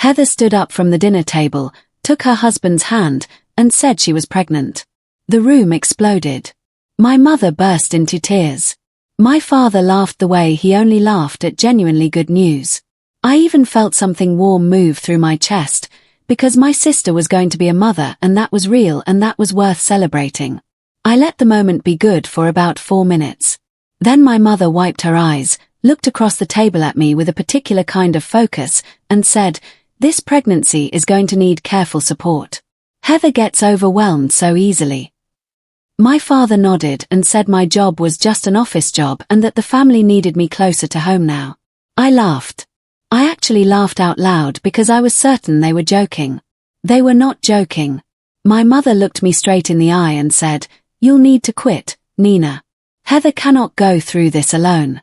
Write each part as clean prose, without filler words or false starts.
Heather stood up from the dinner table, took her husband's hand, and said she was pregnant. The room exploded. My mother burst into tears. My father laughed the way he only laughed at genuinely good news. I even felt something warm move through my chest, because my sister was going to be a mother, and that was real, and that was worth celebrating. I let the moment be good for about 4 minutes. Then my mother wiped her eyes, looked across the table at me with a particular kind of focus, and said, "This pregnancy is going to need careful support. Heather gets overwhelmed so easily." My father nodded and said my job was just an office job and that the family needed me closer to home now. I laughed. I actually laughed out loud because I was certain they were joking. They were not joking. My mother looked me straight in the eye and said, "You'll need to quit, Nina. Heather cannot go through this alone."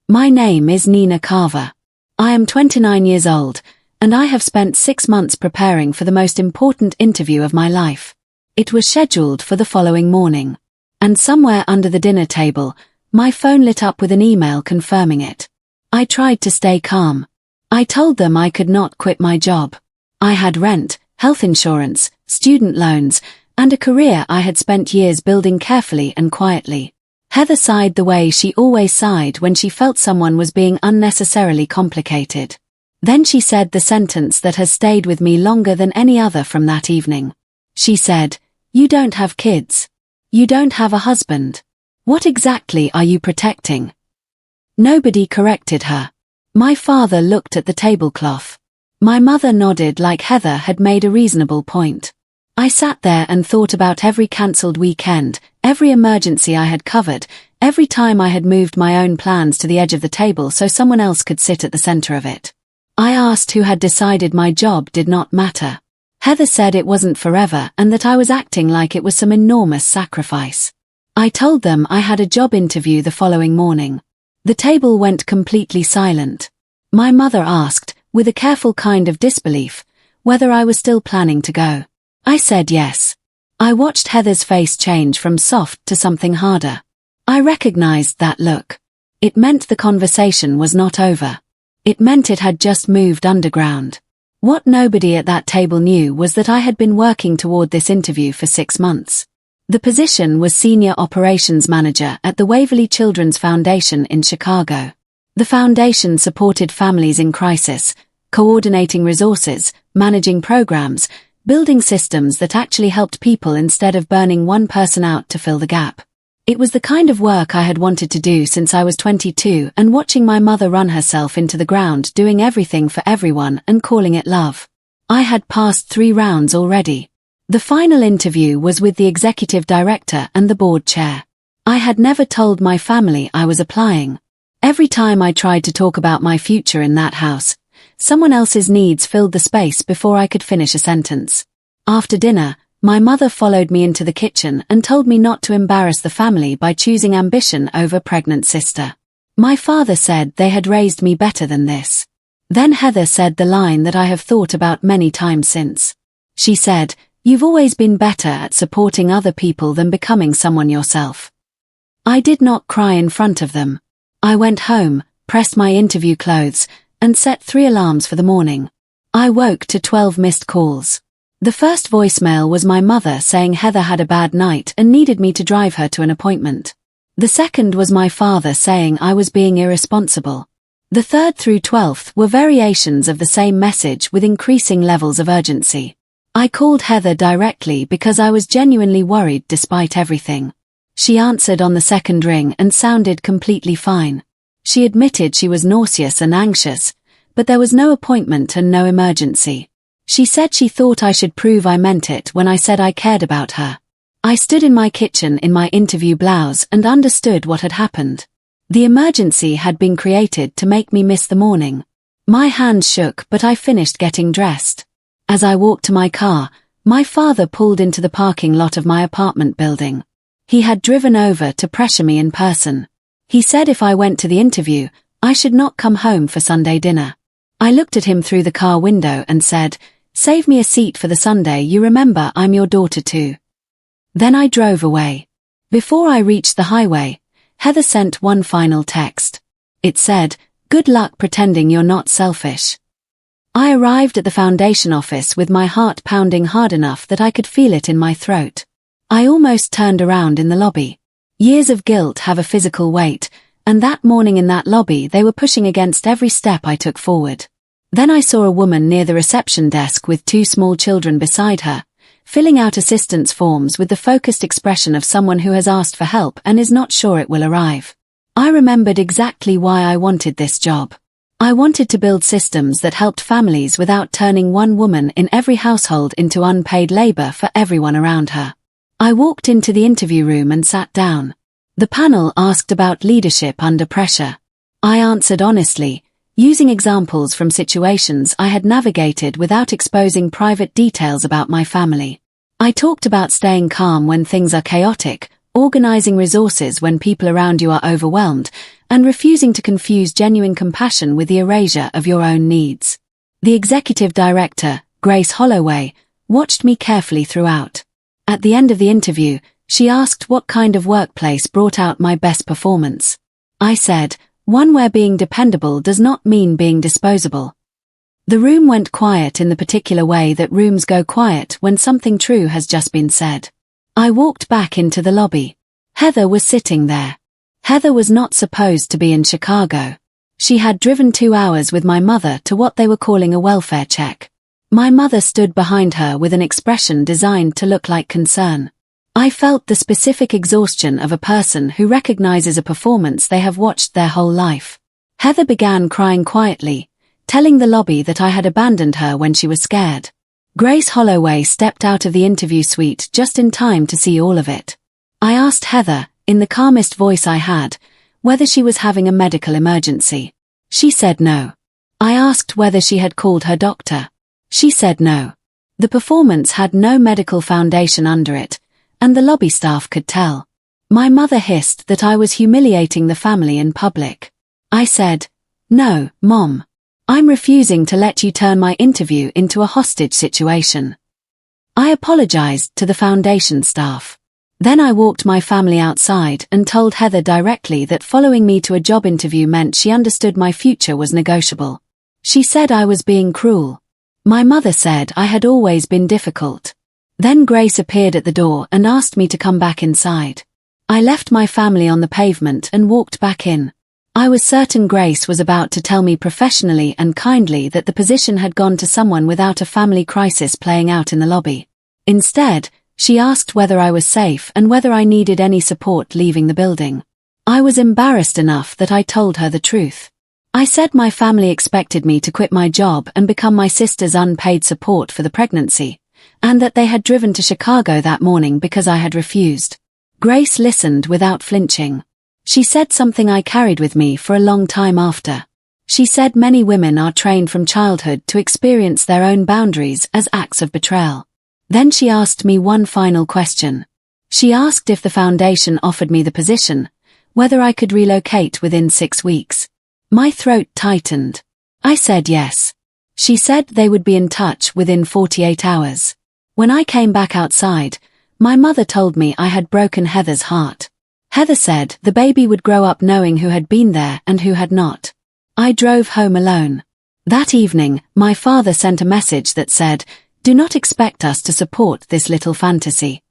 My name is Nina Carver. I am 29 years old, and I have spent 6 months preparing for the most important interview of my life. It was scheduled for the following morning. And somewhere under the dinner table, my phone lit up with an email confirming it. I tried to stay calm. I told them I could not quit my job. I had rent, health insurance, student loans, and a career I had spent years building carefully and quietly. Heather sighed the way she always sighed when she felt someone was being unnecessarily complicated. Then she said the sentence that has stayed with me longer than any other from that evening. She said, "You don't have kids. You don't have a husband. What exactly are you protecting?" Nobody corrected her. My father looked at the tablecloth. My mother nodded like Heather had made a reasonable point. I sat there and thought about every cancelled weekend, every emergency I had covered, every time I had moved my own plans to the edge of the table so someone else could sit at the center of it. I asked who had decided my job did not matter. Heather said it wasn't forever and that I was acting like it was some enormous sacrifice. I told them I had a job interview the following morning. The table went completely silent. My mother asked, with a careful kind of disbelief, whether I was still planning to go. I said yes. I watched Heather's face change from soft to something harder. I recognized that look. It meant the conversation was not over. It meant it had just moved underground. What nobody at that table knew was that I had been working toward this interview for 6 months. The position was Senior Operations Manager at the Waverly Children's Foundation in Chicago. The foundation supported families in crisis, coordinating resources, managing programs, building systems that actually helped people instead of burning one person out to fill the gap. It was the kind of work I had wanted to do since I was 22, and watching my mother run herself into the ground doing everything for everyone and calling it love. I had passed 3 rounds already. The final interview was with the executive director and the board chair. I had never told my family I was applying. Every time I tried to talk about my future in that house, someone else's needs filled the space before I could finish a sentence. After dinner, my mother followed me into the kitchen and told me not to embarrass the family by choosing ambition over pregnant sister. My father said they had raised me better than this. Then Heather said the line that I have thought about many times since. She said, "You've always been better at supporting other people than becoming someone yourself." I did not cry in front of them. I went home, pressed my interview clothes, and set 3 alarms for the morning. I woke to 12 missed calls. The first voicemail was my mother saying Heather had a bad night and needed me to drive her to an appointment. The second was my father saying I was being irresponsible. The third through 12th were variations of the same message with increasing levels of urgency. I called Heather directly because I was genuinely worried despite everything. She answered on the second ring and sounded completely fine. She admitted she was nauseous and anxious, but there was no appointment and no emergency. She said she thought I should prove I meant it when I said I cared about her. I stood in my kitchen in my interview blouse and understood what had happened. The emergency had been created to make me miss the morning. My hands shook, but I finished getting dressed. As I walked to my car, my father pulled into the parking lot of my apartment building. He had driven over to pressure me in person. He said if I went to the interview, I should not come home for Sunday dinner. I looked at him through the car window and said, "Save me a seat for the Sunday, you remember I'm your daughter too." Then I drove away. Before I reached the highway, Heather sent one final text. It said, "Good luck pretending you're not selfish." I arrived at the foundation office with my heart pounding hard enough that I could feel it in my throat. I almost turned around in the lobby. Years of guilt have a physical weight, and that morning in that lobby they were pushing against every step I took forward. Then I saw a woman near the reception desk with 2 small children beside her, filling out assistance forms with the focused expression of someone who has asked for help and is not sure it will arrive. I remembered exactly why I wanted this job. I wanted to build systems that helped families without turning one woman in every household into unpaid labor for everyone around her. I walked into the interview room and sat down. The panel asked about leadership under pressure. I answered honestly, using examples from situations I had navigated without exposing private details about my family. I talked about staying calm when things are chaotic, organizing resources when people around you are overwhelmed, and refusing to confuse genuine compassion with the erasure of your own needs. The executive director, Grace Holloway, watched me carefully throughout. At the end of the interview, she asked what kind of workplace brought out my best performance. I said, one where being dependable does not mean being disposable. The room went quiet in the particular way that rooms go quiet when something true has just been said. I walked back into the lobby. Heather was sitting there. Heather was not supposed to be in Chicago. She had driven 2 hours with my mother to what they were calling a welfare check. My mother stood behind her with an expression designed to look like concern. I felt the specific exhaustion of a person who recognizes a performance they have watched their whole life. Heather began crying quietly, telling the lobby that I had abandoned her when she was scared. Grace Holloway stepped out of the interview suite just in time to see all of it. I asked Heather, in the calmest voice I had, whether she was having a medical emergency. She said no. I asked whether she had called her doctor. She said no. The performance had no medical foundation under it, and the lobby staff could tell. My mother hissed that I was humiliating the family in public. I said, "No, Mom. I'm refusing to let you turn my interview into a hostage situation." I apologized to the foundation staff. Then I walked my family outside and told Heather directly that following me to a job interview meant she understood my future was negotiable. She said I was being cruel. My mother said I had always been difficult. Then Grace appeared at the door and asked me to come back inside. I left my family on the pavement and walked back in. I was certain Grace was about to tell me professionally and kindly that the position had gone to someone without a family crisis playing out in the lobby. Instead, she asked whether I was safe and whether I needed any support leaving the building. I was embarrassed enough that I told her the truth. I said my family expected me to quit my job and become my sister's unpaid support for the pregnancy, and that they had driven to Chicago that morning because I had refused. Grace listened without flinching. She said something I carried with me for a long time after. She said many women are trained from childhood to experience their own boundaries as acts of betrayal. Then she asked me one final question. She asked if the foundation offered me the position, whether I could relocate within 6 weeks. My throat tightened. I said yes. She said they would be in touch within 48 hours. When I came back outside, my mother told me I had broken Heather's heart. Heather said the baby would grow up knowing who had been there and who had not. I drove home alone. That evening, my father sent a message that said, "Do not expect us to support this little fantasy."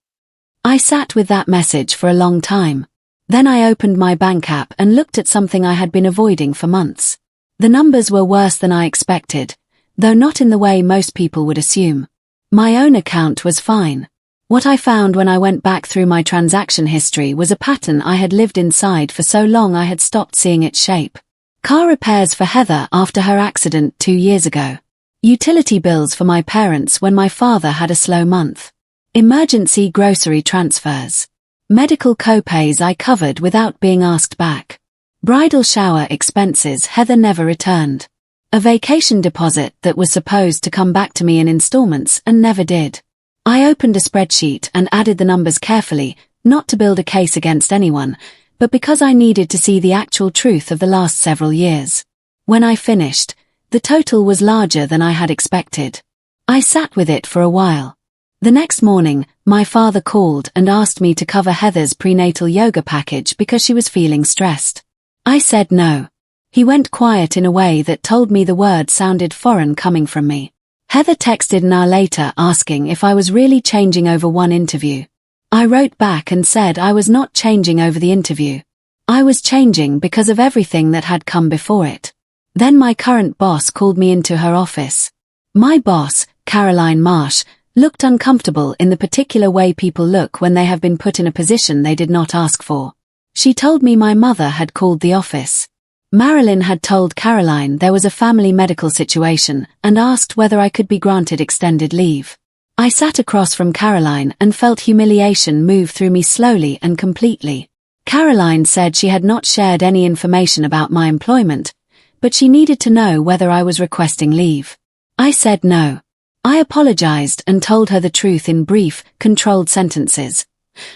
I sat with that message for a long time. Then I opened my bank app and looked at something I had been avoiding for months. The numbers were worse than I expected, though not in the way most people would assume. My own account was fine. What I found when I went back through my transaction history was a pattern I had lived inside for so long I had stopped seeing its shape. Car repairs for Heather after her accident 2 years ago. Utility bills for my parents when my father had a slow month. Emergency grocery transfers. Medical co-pays I covered without being asked back. Bridal shower expenses Heather never returned. A vacation deposit that was supposed to come back to me in installments and never did. I opened a spreadsheet and added the numbers carefully, not to build a case against anyone, but because I needed to see the actual truth of the last several years. When I finished, the total was larger than I had expected. I sat with it for a while. The next morning, my father called and asked me to cover Heather's prenatal yoga package because she was feeling stressed. I said no. He went quiet in a way that told me the words sounded foreign coming from me. Heather texted an hour later asking if I was really changing over one interview. I wrote back and said I was not changing over the interview. I was changing because of everything that had come before it. Then my current boss called me into her office. My boss, Caroline Marsh, looked uncomfortable in the particular way people look when they have been put in a position they did not ask for. She told me my mother had called the office. Marilyn had told Caroline there was a family medical situation and asked whether I could be granted extended leave. I sat across from Caroline and felt humiliation move through me slowly and completely. Caroline said she had not shared any information about my employment, but she needed to know whether I was requesting leave. I said no. I apologized and told her the truth in brief, controlled sentences.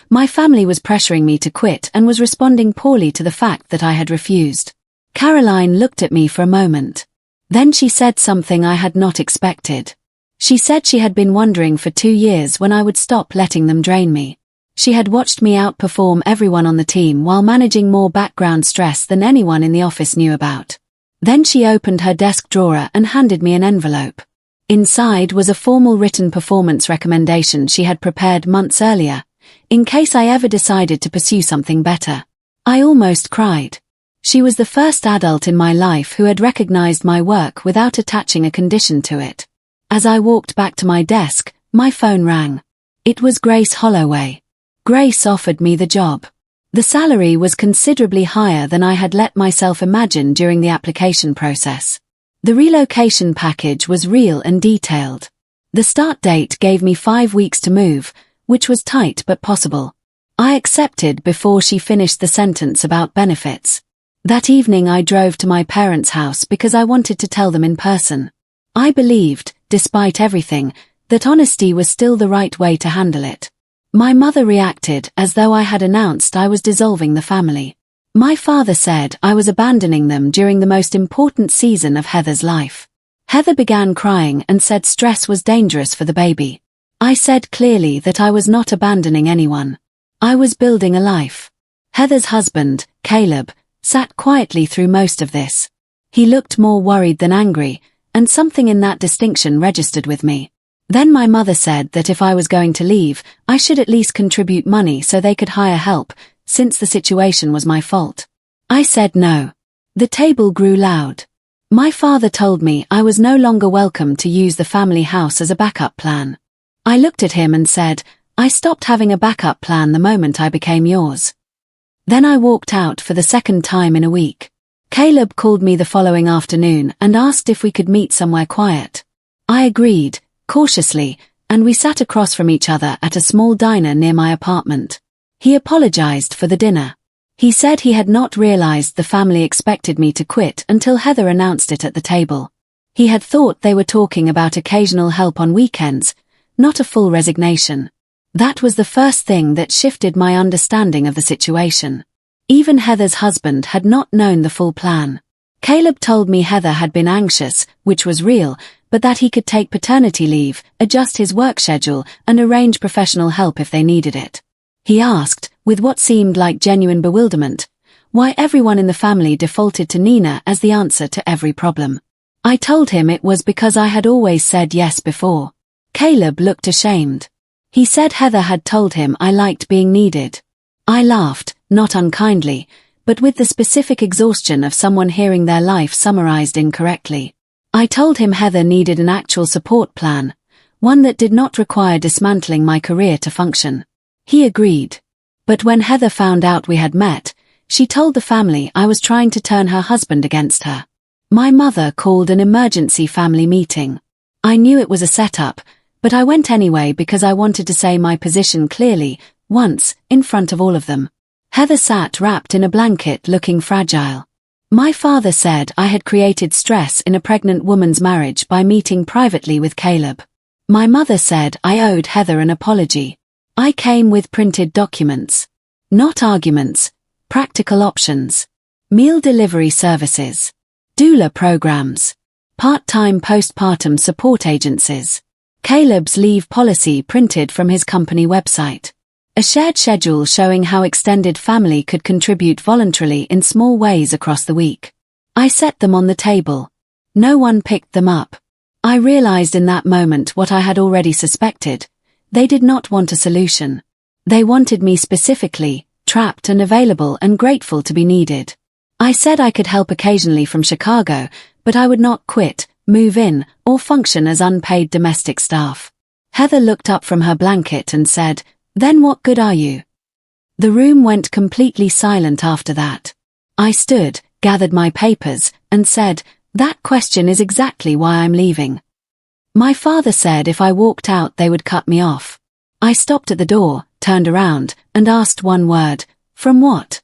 My family was pressuring me to quit and was responding poorly to the fact that I had refused. Caroline looked at me for a moment. Then she said something I had not expected. She said she had been wondering for 2 years when I would stop letting them drain me. She had watched me outperform everyone on the team while managing more background stress than anyone in the office knew about. Then she opened her desk drawer and handed me an envelope. Inside was a formal written performance recommendation she had prepared months earlier, in case I ever decided to pursue something better. I almost cried. She was the first adult in my life who had recognized my work without attaching a condition to it. As I walked back to my desk, my phone rang. It was Grace Holloway. Grace offered me the job. The salary was considerably higher than I had let myself imagine during the application process. The relocation package was real and detailed. The start date gave me 5 weeks to move, which was tight but possible. I accepted before she finished the sentence about benefits. That evening I drove to my parents' house because I wanted to tell them in person. I believed, despite everything, that honesty was still the right way to handle it. My mother reacted as though I had announced I was dissolving the family. My father said I was abandoning them during the most important season of Heather's life. Heather began crying and said stress was dangerous for the baby. I said clearly that I was not abandoning anyone. I was building a life. Heather's husband, Caleb, sat quietly through most of this. He looked more worried than angry, and something in that distinction registered with me. Then my mother said that if I was going to leave, I should at least contribute money so they could hire help, since the situation was my fault. I said no. The table grew loud. My father told me I was no longer welcome to use the family house as a backup plan. I looked at him and said, I stopped having a backup plan the moment I became yours. Then I walked out for the second time in a week. Caleb called me the following afternoon and asked if we could meet somewhere quiet. I agreed, cautiously, and we sat across from each other at a small diner near my apartment. He apologized for the dinner. He said he had not realized the family expected me to quit until Heather announced it at the table. He had thought they were talking about occasional help on weekends, not a full resignation. That was the first thing that shifted my understanding of the situation. Even Heather's husband had not known the full plan. Caleb told me Heather had been anxious, which was real, but that he could take paternity leave, adjust his work schedule, and arrange professional help if they needed it. He asked, with what seemed like genuine bewilderment, why everyone in the family defaulted to Nina as the answer to every problem. I told him it was because I had always said yes before. Caleb looked ashamed. He said Heather had told him I liked being needed. I laughed, not unkindly, but with the specific exhaustion of someone hearing their life summarized incorrectly. I told him Heather needed an actual support plan, one that did not require dismantling my career to function. He agreed. But when Heather found out we had met, she told the family I was trying to turn her husband against her. My mother called an emergency family meeting. I knew it was a setup, but I went anyway because I wanted to say my position clearly, once, in front of all of them. Heather sat wrapped in a blanket looking fragile. My father said I had created stress in a pregnant woman's marriage by meeting privately with Caleb. My mother said I owed Heather an apology. I came with printed documents. Not arguments, practical options. Meal delivery services. Doula programs. Part-time postpartum support agencies. Caleb's leave policy printed from his company website. A shared schedule showing how extended family could contribute voluntarily in small ways across the week. I set them on the table. No one picked them up. I realized in that moment what I had already suspected. They did not want a solution. They wanted me specifically, trapped and available and grateful to be needed. I said I could help occasionally from Chicago, but I would not quit, move in, or function as unpaid domestic staff. Heather looked up from her blanket and said, "Then what good are you?" The room went completely silent after that. I stood, gathered my papers, and said, "That question is exactly why I'm leaving." My father said if I walked out they would cut me off. I stopped at the door, turned around, and asked one word, "From what?"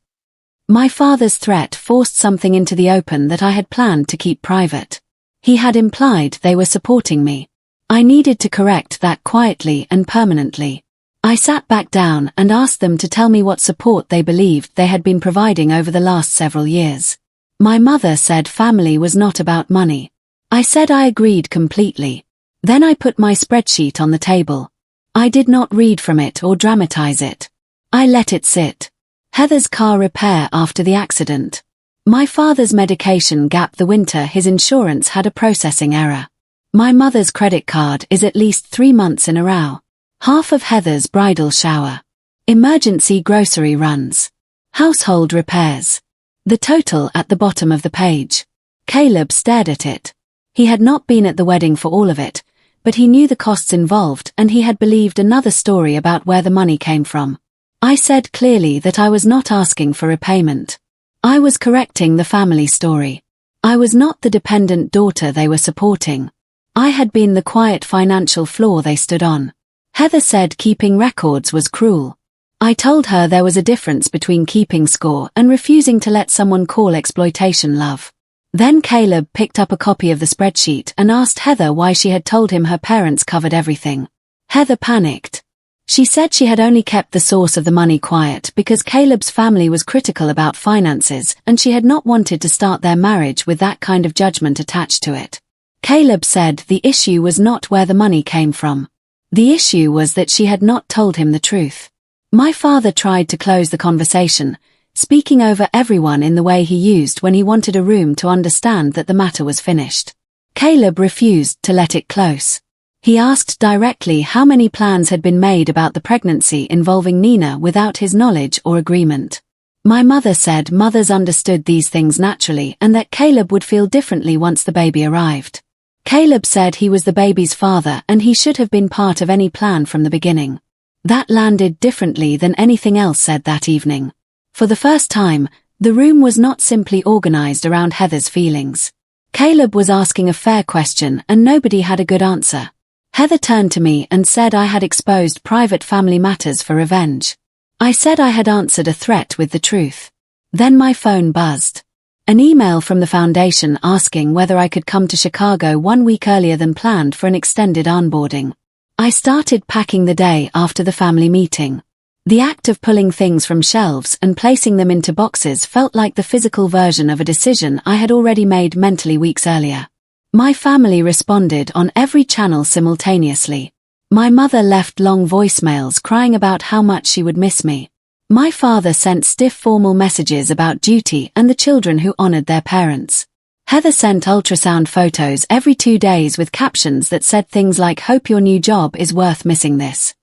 My father's threat forced something into the open that I had planned to keep private. He had implied they were supporting me. I needed to correct that quietly and permanently. I sat back down and asked them to tell me what support they believed they had been providing over the last several years. My mother said family was not about money. I said I agreed completely. Then I put my spreadsheet on the table. I did not read from it or dramatize it. I let it sit. Heather's car repair after the accident. My father's medication gap the winter his insurance had a processing error. My mother's credit card is at least 3 months in a row. Half of Heather's bridal shower. Emergency grocery runs. Household repairs. The total at the bottom of the page. Caleb stared at it. He had not been at the wedding for all of it, but he knew the costs involved and he had believed another story about where the money came from. I said clearly that I was not asking for repayment. I was correcting the family story. I was not the dependent daughter they were supporting. I had been the quiet financial floor they stood on. Heather said keeping records was cruel. I told her there was a difference between keeping score and refusing to let someone call exploitation love. Then Caleb picked up a copy of the spreadsheet and asked Heather why she had told him her parents covered everything. Heather panicked. She said she had only kept the source of the money quiet because Caleb's family was critical about finances and she had not wanted to start their marriage with that kind of judgment attached to it. Caleb said the issue was not where the money came from. The issue was that she had not told him the truth. My father tried to close the conversation, speaking over everyone in the way he used when he wanted a room to understand that the matter was finished. Caleb refused to let it close. He asked directly how many plans had been made about the pregnancy involving Nina without his knowledge or agreement. My mother said mothers understood these things naturally and that Caleb would feel differently once the baby arrived. Caleb said he was the baby's father and he should have been part of any plan from the beginning. That landed differently than anything else said that evening. For the first time, the room was not simply organized around Heather's feelings. Caleb was asking a fair question and nobody had a good answer. Heather turned to me and said I had exposed private family matters for revenge. I said I had answered a threat with the truth. Then my phone buzzed. An email from the foundation asking whether I could come to Chicago 1 week earlier than planned for an extended onboarding. I started packing the day after the family meeting. The act of pulling things from shelves and placing them into boxes felt like the physical version of a decision I had already made mentally weeks earlier. My family responded on every channel simultaneously. My mother left long voicemails crying about how much she would miss me. My father sent stiff formal messages about duty and the children who honored their parents. Heather sent ultrasound photos every 2 days with captions that said things like "Hope your new job is worth missing this."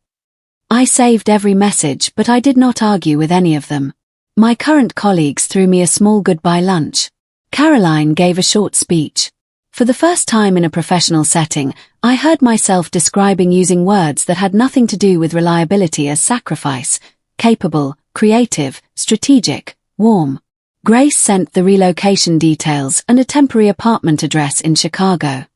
I saved every message but I did not argue with any of them. My current colleagues threw me a small goodbye lunch. Caroline gave a short speech. For the first time in a professional setting, I heard myself describing using words that had nothing to do with reliability as sacrifice, capable, creative, strategic, warm. Grace sent the relocation details and a temporary apartment address in Chicago.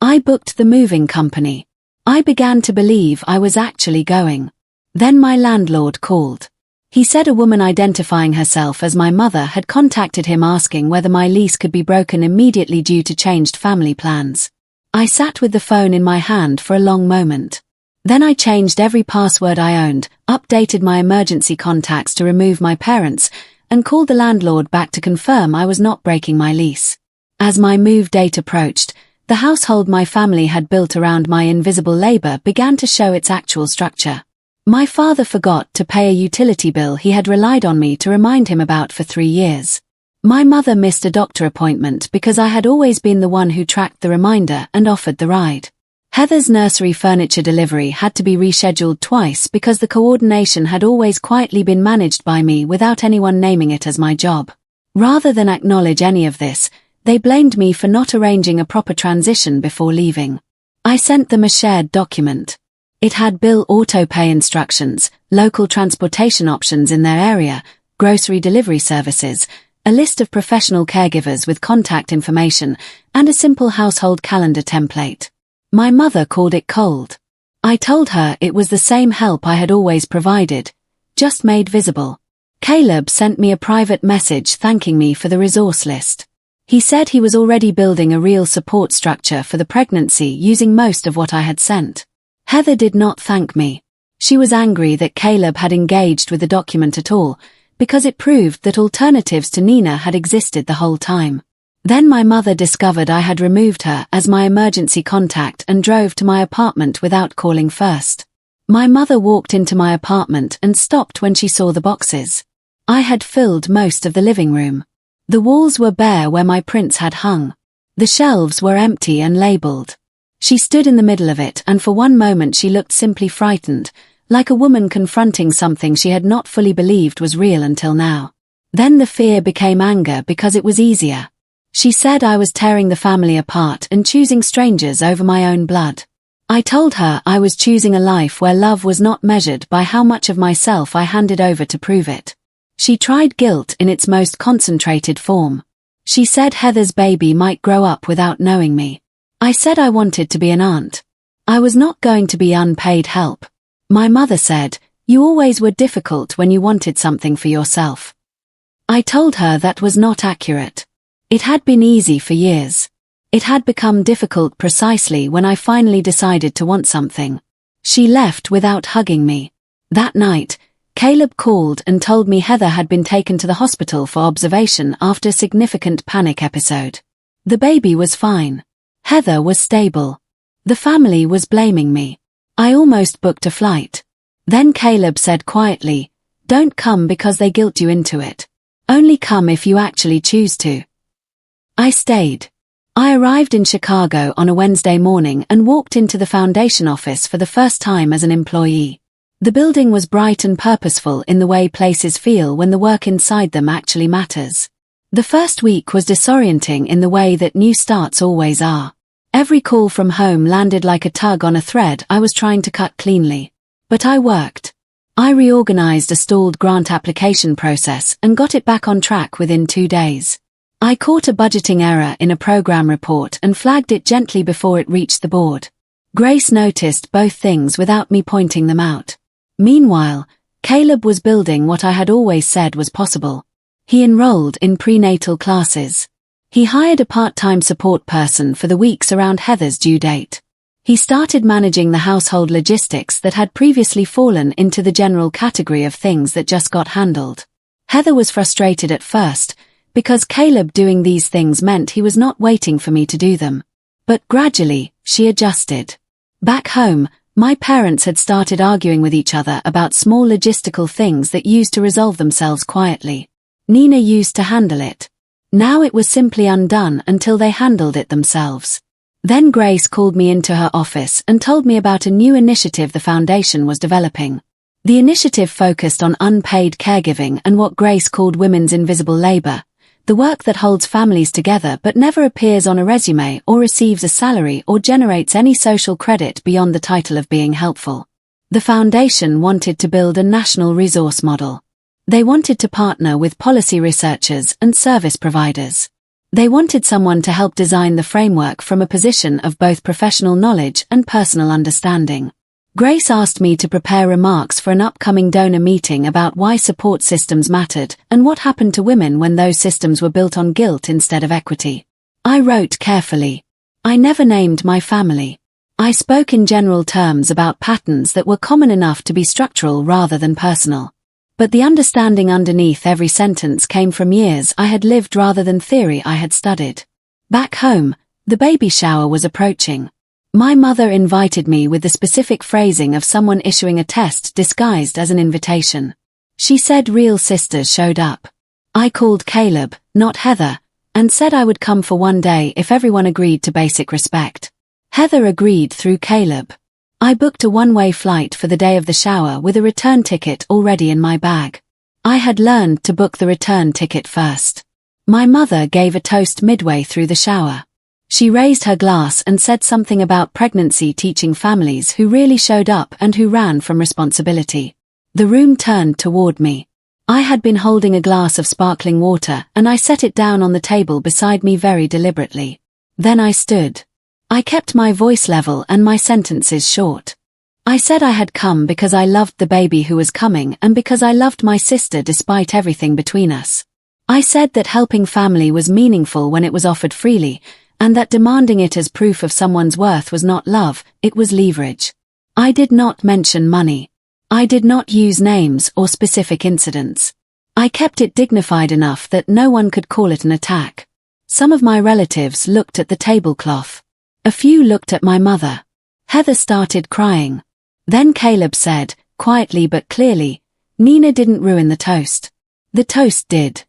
I booked the moving company. I began to believe I was actually going. Then my landlord called. He said a woman identifying herself as my mother had contacted him asking whether my lease could be broken immediately due to changed family plans. I sat with the phone in my hand for a long moment. Then I changed every password I owned, updated my emergency contacts to remove my parents, and called the landlord back to confirm I was not breaking my lease. As my move date approached, the household my family had built around my invisible labor began to show its actual structure. My father forgot to pay a utility bill he had relied on me to remind him about for 3 years. My mother missed a doctor appointment because I had always been the one who tracked the reminder and offered the ride. Heather's nursery furniture delivery had to be rescheduled twice because the coordination had always quietly been managed by me without anyone naming it as my job. Rather than acknowledge any of this, they blamed me for not arranging a proper transition before leaving. I sent them a shared document. It had bill auto-pay instructions, local transportation options in their area, grocery delivery services, a list of professional caregivers with contact information, and a simple household calendar template. My mother called it cold. I told her it was the same help I had always provided, just made visible. Caleb sent me a private message thanking me for the resource list. He said he was already building a real support structure for the pregnancy using most of what I had sent. Heather did not thank me. She was angry that Caleb had engaged with the document at all, because it proved that alternatives to Nina had existed the whole time. Then my mother discovered I had removed her as my emergency contact and drove to my apartment without calling first. My mother walked into my apartment and stopped when she saw the boxes. I had filled most of the living room. The walls were bare where my prints had hung. The shelves were empty and labeled. She stood in the middle of it, and for one moment she looked simply frightened, like a woman confronting something she had not fully believed was real until now. Then the fear became anger because it was easier. She said I was tearing the family apart and choosing strangers over my own blood. I told her I was choosing a life where love was not measured by how much of myself I handed over to prove it. She tried guilt in its most concentrated form. She said Heather's baby might grow up without knowing me. I said I wanted to be an aunt. I was not going to be unpaid help. My mother said, "You always were difficult when you wanted something for yourself." I told her that was not accurate. It had been easy for years. It had become difficult precisely when I finally decided to want something. She left without hugging me. That night, Caleb called and told me Heather had been taken to the hospital for observation after a significant panic episode. The baby was fine. Heather was stable. The family was blaming me. I almost booked a flight. Then Caleb said quietly, "Don't come because they guilt you into it. Only come if you actually choose to." I stayed. I arrived in Chicago on a Wednesday morning and walked into the foundation office for the first time as an employee. The building was bright and purposeful in the way places feel when the work inside them actually matters. The first week was disorienting in the way that new starts always are. Every call from home landed like a tug on a thread I was trying to cut cleanly. But I worked. I reorganized a stalled grant application process and got it back on track within 2 days. I caught a budgeting error in a program report and flagged it gently before it reached the board. Grace noticed both things without me pointing them out. Meanwhile, Caleb was building what I had always said was possible. He enrolled in prenatal classes. He hired a part-time support person for the weeks around Heather's due date. He started managing the household logistics that had previously fallen into the general category of things that just got handled. Heather was frustrated at first, because Caleb doing these things meant he was not waiting for me to do them. But gradually, she adjusted. Back home, my parents had started arguing with each other about small logistical things that used to resolve themselves quietly. Nina used to handle it. Now it was simply undone until they handled it themselves. Then Grace called me into her office and told me about a new initiative the foundation was developing. The initiative focused on unpaid caregiving and what Grace called women's invisible labor, the work that holds families together but never appears on a resume or receives a salary or generates any social credit beyond the title of being helpful. The foundation wanted to build a national resource model. They wanted to partner with policy researchers and service providers. They wanted someone to help design the framework from a position of both professional knowledge and personal understanding. Grace asked me to prepare remarks for an upcoming donor meeting about why support systems mattered and what happened to women when those systems were built on guilt instead of equity. I wrote carefully. I never named my family. I spoke in general terms about patterns that were common enough to be structural rather than personal. But the understanding underneath every sentence came from years I had lived rather than theory I had studied. Back home, the baby shower was approaching. My mother invited me with the specific phrasing of someone issuing a test disguised as an invitation. She said real sisters showed up. I called Caleb, not Heather, and said I would come for one day if everyone agreed to basic respect. Heather agreed through Caleb. I booked a one-way flight for the day of the shower with a return ticket already in my bag. I had learned to book the return ticket first. My mother gave a toast midway through the shower. She raised her glass and said something about pregnancy teaching families who really showed up and who ran from responsibility. The room turned toward me. I had been holding a glass of sparkling water and I set it down on the table beside me very deliberately. Then I stood. I kept my voice level and my sentences short. I said I had come because I loved the baby who was coming and because I loved my sister despite everything between us. I said that helping family was meaningful when it was offered freely, and that demanding it as proof of someone's worth was not love, it was leverage. I did not mention money. I did not use names or specific incidents. I kept it dignified enough that no one could call it an attack. Some of my relatives looked at the tablecloth. A few looked at my mother. Heather started crying. Then Caleb said, quietly but clearly, "Nina didn't ruin the toast. The toast did."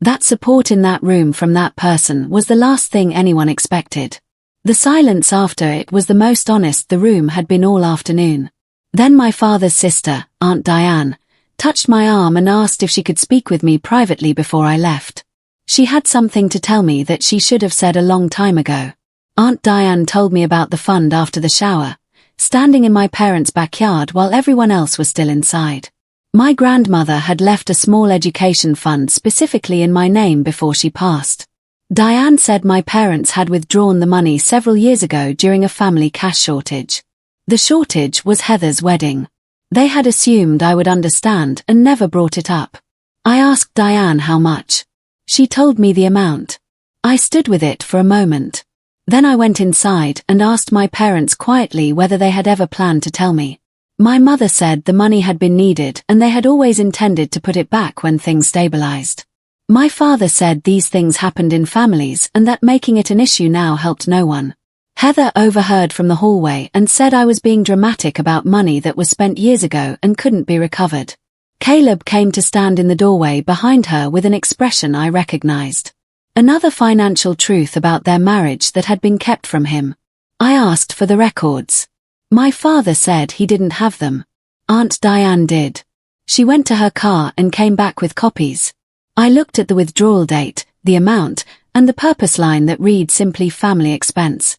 That support in that room from that person was the last thing anyone expected. The silence after it was the most honest the room had been all afternoon. Then my father's sister, Aunt Diane, touched my arm and asked if she could speak with me privately before I left. She had something to tell me that she should have said a long time ago. Aunt Diane told me about the fund after the shower, standing in my parents' backyard while everyone else was still inside. My grandmother had left a small education fund specifically in my name before she passed. Diane said my parents had withdrawn the money several years ago during a family cash shortage. The shortage was Heather's wedding. They had assumed I would understand and never brought it up. I asked Diane how much. She told me the amount. I stood with it for a moment. Then I went inside and asked my parents quietly whether they had ever planned to tell me. My mother said the money had been needed and they had always intended to put it back when things stabilized. My father said these things happened in families and that making it an issue now helped no one. Heather overheard from the hallway and said I was being dramatic about money that was spent years ago and couldn't be recovered. Caleb came to stand in the doorway behind her with an expression I recognized. Another financial truth about their marriage that had been kept from him. I asked for the records. My father said he didn't have them. Aunt Diane did. She went to her car and came back with copies. I looked at the withdrawal date, the amount, and the purpose line that read simply family expense.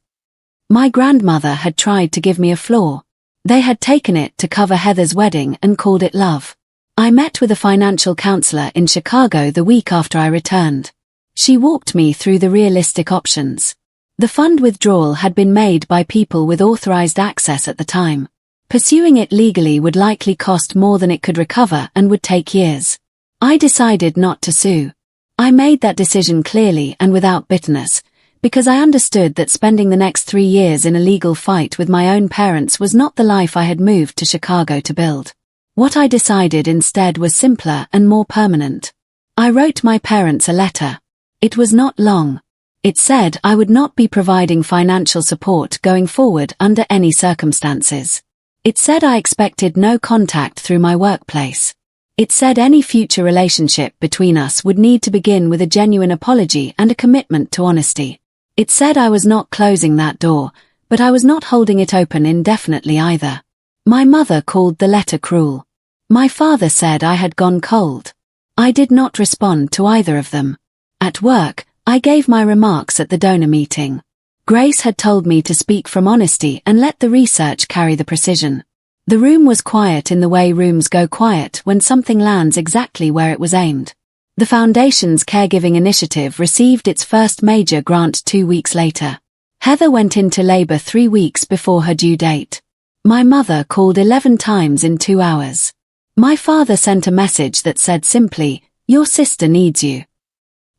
My grandmother had tried to give me a floor. They had taken it to cover Heather's wedding and called it love. I met with a financial counselor in Chicago the week after I returned. She walked me through the realistic options. The fund withdrawal had been made by people with authorized access at the time. Pursuing it legally would likely cost more than it could recover and would take years. I decided not to sue. I made that decision clearly and without bitterness, because I understood that spending the next 3 years in a legal fight with my own parents was not the life I had moved to Chicago to build. What I decided instead was simpler and more permanent. I wrote my parents a letter. It was not long. It said I would not be providing financial support going forward under any circumstances. It said I expected no contact through my workplace. It said any future relationship between us would need to begin with a genuine apology and a commitment to honesty. It said I was not closing that door, but I was not holding it open indefinitely either. My mother called the letter cruel. My father said I had gone cold. I did not respond to either of them. At work, I gave my remarks at the donor meeting. Grace had told me to speak from honesty and let the research carry the precision. The room was quiet in the way rooms go quiet when something lands exactly where it was aimed. The Foundation's caregiving initiative received its first major grant 2 weeks later. Heather went into labor 3 weeks before her due date. My mother called 11 times in 2 hours. My father sent a message that said simply, "Your sister needs you."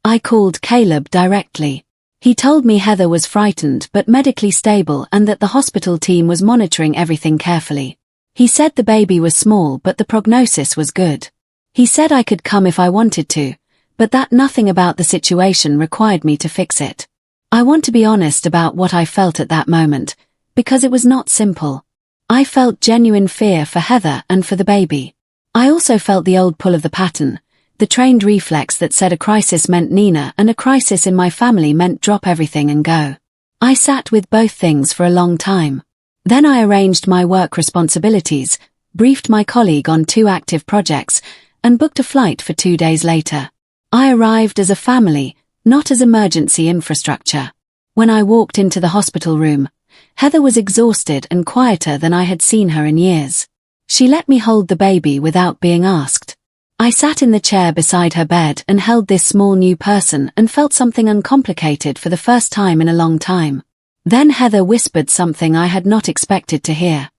I called Caleb directly. He told me Heather was frightened but medically stable and that the hospital team was monitoring everything carefully. He said the baby was small but the prognosis was good. He said I could come if I wanted to, but that nothing about the situation required me to fix it. I want to be honest about what I felt at that moment, because it was not simple. I felt genuine fear for Heather and for the baby. I also felt the old pull of the pattern, the trained reflex that said a crisis meant Nina and a crisis in my family meant drop everything and go. I sat with both things for a long time. Then I arranged my work responsibilities, briefed my colleague on 2 active projects, and booked a flight for 2 days later. I arrived as a family, not as emergency infrastructure. When I walked into the hospital room, Heather was exhausted and quieter than I had seen her in years. She let me hold the baby without being asked. I sat in the chair beside her bed and held this small new person and felt something uncomplicated for the first time in a long time. Then Heather whispered something I had not expected to hear.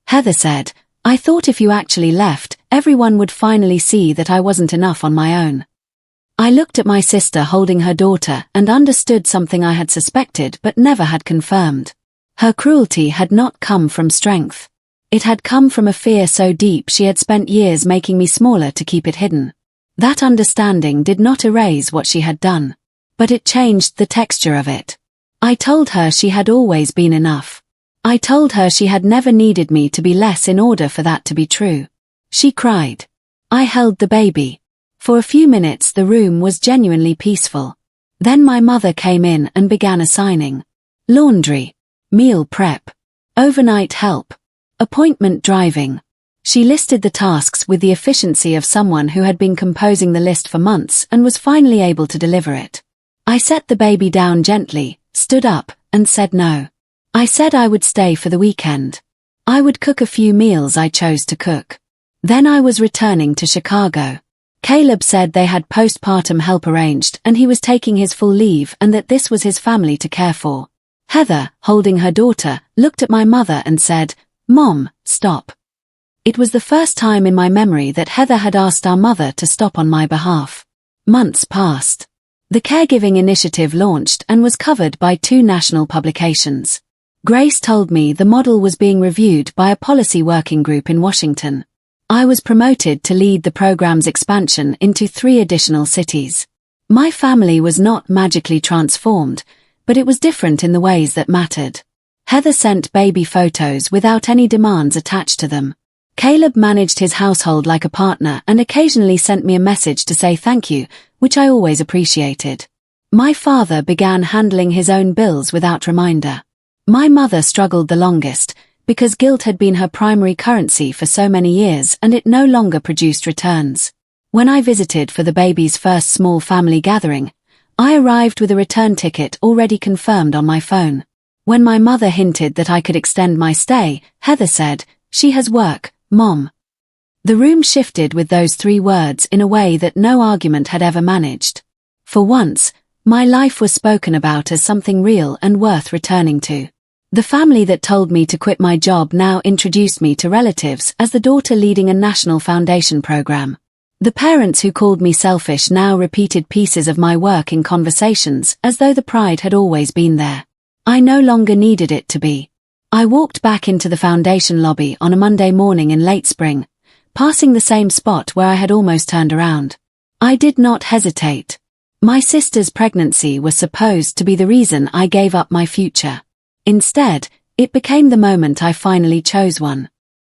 Heather said, "I thought if you actually left, everyone would finally see that I wasn't enough on my own." I looked at my sister holding her daughter and understood something I had suspected but never had confirmed. Her cruelty had not come from strength. It had come from a fear so deep she had spent years making me smaller to keep it hidden. That understanding did not erase what she had done, but it changed the texture of it. I told her she had always been enough. I told her she had never needed me to be less in order for that to be true. She cried. I held the baby. For a few minutes the room was genuinely peaceful. Then my mother came in and began assigning laundry, meal prep, overnight help, appointment driving. She listed the tasks with the efficiency of someone who had been composing the list for months and was finally able to deliver it. I set the baby down gently, stood up, and said no. I said I would stay for the weekend. I would cook a few meals I chose to cook. Then I was returning to Chicago. Caleb said they had postpartum help arranged and he was taking his full leave and that this was his family to care for. Heather, holding her daughter, looked at my mother and said, "Mom, stop." It was the first time in my memory that Heather had asked our mother to stop on my behalf. Months passed. The caregiving initiative launched and was covered by 2 national publications. Grace told me the model was being reviewed by a policy working group in Washington. I was promoted to lead the program's expansion into 3 additional cities. My family was not magically transformed, but it was different in the ways that mattered. Heather sent baby photos without any demands attached to them. Caleb managed his household like a partner and occasionally sent me a message to say thank you, which I always appreciated. My father began handling his own bills without reminder. My mother struggled the longest, because guilt had been her primary currency for so many years and it no longer produced returns. When I visited for the baby's first small family gathering, I arrived with a return ticket already confirmed on my phone. When my mother hinted that I could extend my stay, Heather said, "She has work, Mom." The room shifted with those 3 words in a way that no argument had ever managed. For once, my life was spoken about as something real and worth returning to. The family that told me to quit my job now introduced me to relatives as the daughter leading a national foundation program. The parents who called me selfish now repeated pieces of my work in conversations as though the pride had always been there. I no longer needed it to be. I walked back into the foundation lobby on a Monday morning in late spring, passing the same spot where I had almost turned around. I did not hesitate. My sister's pregnancy was supposed to be the reason I gave up my future. Instead, it became the moment I finally chose one.